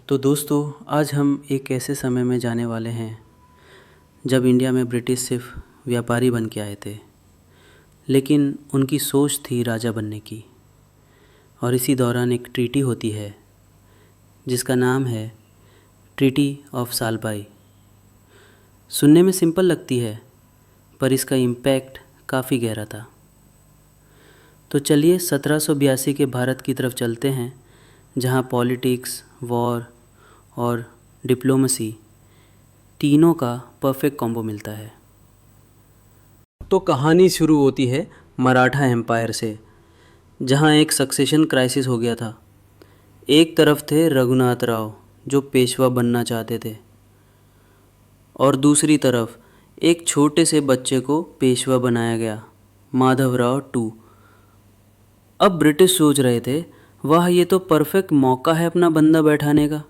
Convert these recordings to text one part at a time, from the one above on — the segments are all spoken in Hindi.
तो दोस्तों, आज हम एक ऐसे समय में जाने वाले हैं जब इंडिया में ब्रिटिश सिर्फ व्यापारी बन के आए थे, लेकिन उनकी सोच थी राजा बनने की। और इसी दौरान एक ट्रीटी होती है जिसका नाम है ट्रीटी ऑफ सालबाई। सुनने में सिंपल लगती है, पर इसका इम्पैक्ट काफ़ी गहरा था। तो चलिए 1782 के भारत की तरफ चलते हैं, जहाँ पॉलिटिक्स, वॉर और डिप्लोमेसी तीनों का परफेक्ट कॉम्बो मिलता है। तो कहानी शुरू होती है मराठा एम्पायर से, जहाँ एक सक्सेशन क्राइसिस हो गया था। एक तरफ थे रघुनाथ राव जो पेशवा बनना चाहते थे, और दूसरी तरफ एक छोटे से बच्चे को पेशवा बनाया गया, माधवराव टू। अब ब्रिटिश सोच रहे थे, वाह ये तो परफेक्ट मौका है अपना बंदा बैठाने का।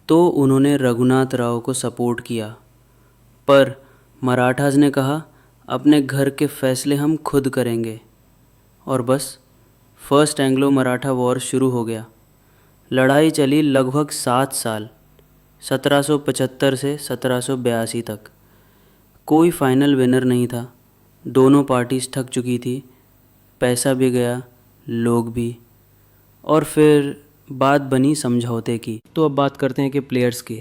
तो उन्होंने रघुनाथ राव को सपोर्ट किया, पर मराठास ने कहा अपने घर के फैसले हम खुद करेंगे। और बस फर्स्ट एंग्लो मराठा वॉर शुरू हो गया। लड़ाई चली लगभग 7 साल, 1775 से 1782 तक। कोई फाइनल विनर नहीं था। दोनों पार्टीज थक चुकी थी, पैसा भी गया, लोग भी। और फिर बात बनी समझौते की। तो अब बात करते हैं कि प्लेयर्स की।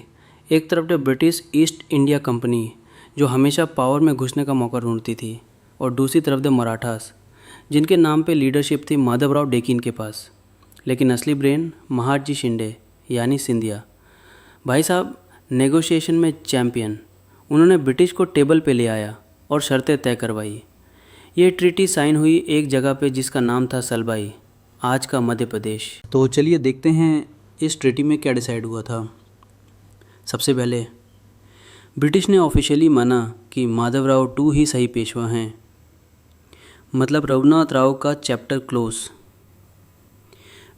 एक तरफ थे ब्रिटिश ईस्ट इंडिया कंपनी जो हमेशा पावर में घुसने का मौका ढूंढती थी, और दूसरी तरफ थे मराठास जिनके नाम पे लीडरशिप थी माधवराव डेकिन के पास, लेकिन असली ब्रेन महादजी शिंदे यानी सिंधिया। भाई साहब नेगोशिएशन में चैम्पियन। उन्होंने ब्रिटिश को टेबल पे ले आया और शर्तें तय करवाई। ये ट्रीटी साइन हुई एक जगह पे जिसका नाम था सलबाई, आज का मध्य प्रदेश। तो चलिए देखते हैं इस ट्रीटी में क्या डिसाइड हुआ था। सबसे पहले ब्रिटिश ने ऑफिशियली माना कि माधवराव टू ही सही पेशवा हैं, मतलब रघुनाथ राव का चैप्टर क्लोज।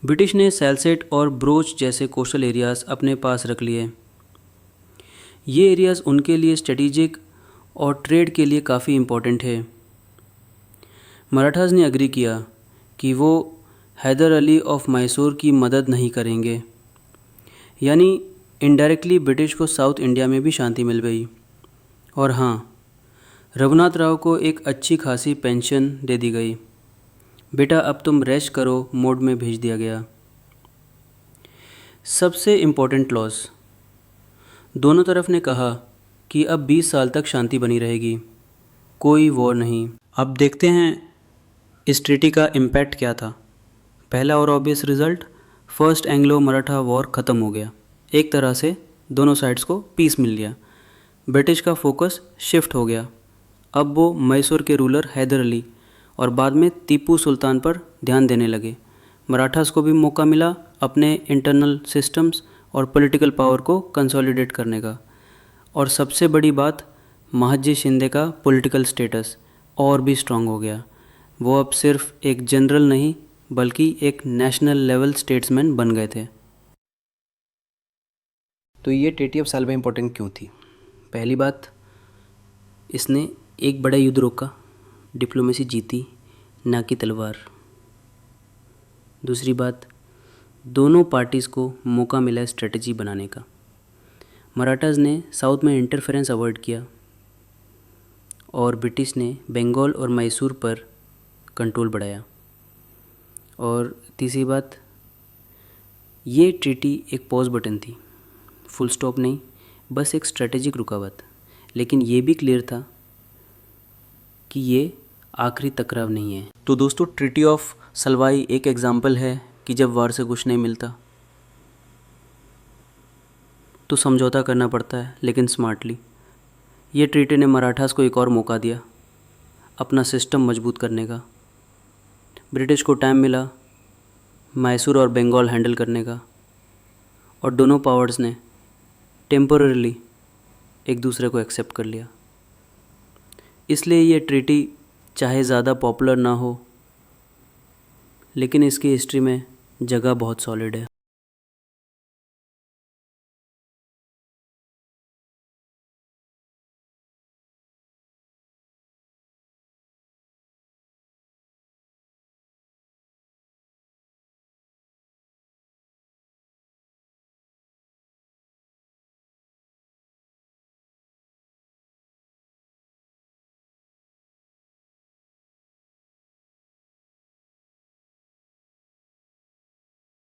ब्रिटिश ने सैलसेट और ब्रोच जैसे कोस्टल एरियाज़ अपने पास रख लिए। ये एरियाज़ उनके लिए स्ट्रेटेजिक और ट्रेड के लिए काफ़ी इम्पोर्टेंट है। मराठास ने एग्री किया कि वो हैदर अली ऑफ मैसूर की मदद नहीं करेंगे, यानी इनडायरेक्टली ब्रिटिश को साउथ इंडिया में भी शांति मिल गई। और हाँ, रघुनाथ राव को एक अच्छी खासी पेंशन दे दी गई। बेटा अब तुम रेस्ट करो मोड में भेज दिया गया। सबसे इम्पोर्टेंट क्लॉज, दोनों तरफ ने कहा कि अब 20 साल तक शांति बनी रहेगी, कोई वॉर नहीं। अब देखते हैं इस ट्रीटी का इम्पैक्ट क्या था। पहला और obvious result, first Anglo Maratha war ख़त्म हो गया। एक तरह से दोनों साइड्स को पीस मिल गया। ब्रिटिश का फोकस शिफ्ट हो गया। अब वो मैसूर के रूलर हैदर अली और बाद में टीपू सुल्तान पर ध्यान देने लगे। मराठास को भी मौका मिला अपने इंटरनल सिस्टम्स और पॉलिटिकल पावर को कंसोलिडेट करने का। और सबसे बड़ी बात, महादजी शिंदे का पॉलिटिकल स्टेटस और भी स्ट्रांग हो गया। वो अब सिर्फ एक जनरल नहीं बल्कि एक नेशनल लेवल स्टेट्समैन बन गए थे। तो ये ट्रीटी ऑफ सालबाई इम्पोर्टेंट क्यों थी? पहली बात, इसने एक बड़ा युद्ध रोका, डिप्लोमेसी जीती, ना कि तलवार। दूसरी बात, दोनों पार्टीज़ को मौका मिला स्ट्रेटजी बनाने का। मराठास ने साउथ में इंटरफेरेंस अवॉइड किया, और ब्रिटिश ने बंगाल और मैसूर पर कंट्रोल बढ़ाया। और तीसरी बात, ये ट्रीटी एक पॉज बटन थी, फुल स्टॉप नहीं, बस एक स्ट्रेटेजिक रुकावट। लेकिन ये भी क्लियर था कि ये आखिरी टकराव नहीं है। तो दोस्तों, ट्रीटी ऑफ सलवाई एक एग्जाम्पल है कि जब वार से कुछ नहीं मिलता तो समझौता करना पड़ता है, लेकिन स्मार्टली। ये ट्रीटी ने मराठास को एक और मौका दिया अपना सिस्टम मजबूत करने का। ब्रिटिश को टाइम मिला मैसूर और बंगाल हैंडल करने का, और दोनों पावर्स ने टेम्पोररीली एक दूसरे को एक्सेप्ट कर लिया। इसलिए ये ट्रीटी चाहे ज़्यादा पॉपुलर ना हो, लेकिन इसकी हिस्ट्री में जगह बहुत सॉलिड है।